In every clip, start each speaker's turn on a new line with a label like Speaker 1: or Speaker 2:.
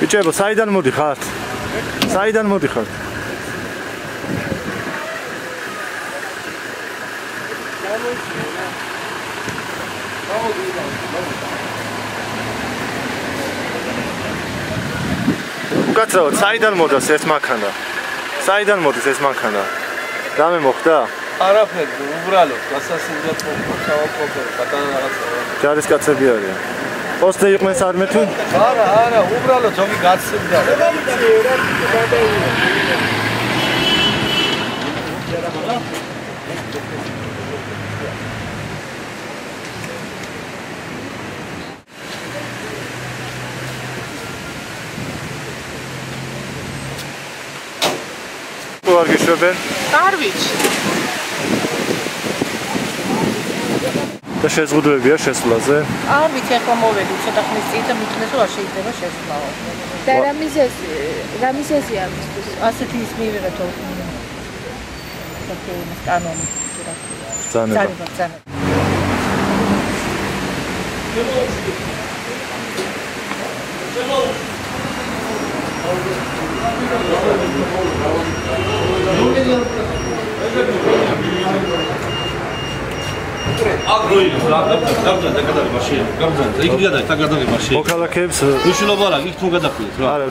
Speaker 1: Biჭებო, საიდან მოდიხართ? საიდან მოდიხართ? უკაცრავად, საიდან მოდის ეს მანქანა? საიდან მოდის ეს მანქანა? რამე მოხდა?
Speaker 2: არაფერი, უბრალოდ გასასინჯად მოხდა, ბატონო რაღაცა.
Speaker 1: ჯარისკაცები არიან. Poste იყვნენ საერთოდ თუ?
Speaker 2: არა, უბრალოდ ზოგი გაცივდა.
Speaker 1: Πού αργήσετε?
Speaker 3: Კარვიჩ.
Speaker 1: და შეზღუდვებია შესვლაზე?
Speaker 3: არ ვიცი, ახლა მოვედი ცოტა ხნის წინ და მithnes რომ არ შეიძლება შესვლაო.
Speaker 4: და რა მიზეზია ამისთვის?
Speaker 3: ასეთი ის მივიღე თო. ეს კანონი.
Speaker 1: ბრძანება.
Speaker 2: აგროილი გაბძან და გადავი მაშინ გაბძან იქ გადავი და გადავი მაშინ
Speaker 1: მოქალაქეებს
Speaker 2: მნიშვნელობა არა იქ თუ გადახვიდეთ რა
Speaker 1: არა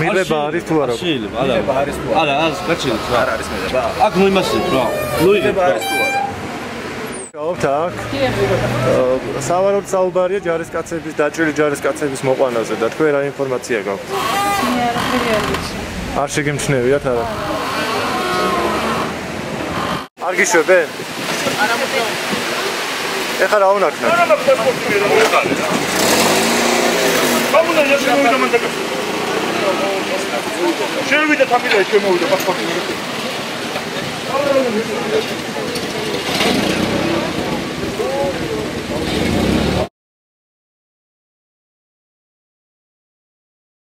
Speaker 1: მილება არის თუ არა
Speaker 2: შეიძლება არა არის გაჩენით რა არ არის მილება აქ მოიმასეთ რა მილება არის თუ არა
Speaker 1: გავთ აქ სავარაუდო საუბარია ჯარისკაცების დაჭრილი ჯარისკაცების მოყვანაზე და თქვენ რა ინფორმაცია გაქვთ არ შეგემჩნევიათ არა არ გიშვებენ
Speaker 3: არა მოკლედ
Speaker 1: ეხლა რა უნდა ქნა?
Speaker 5: შევიდეთ ამიტომ შემოვიდა პასპორტი.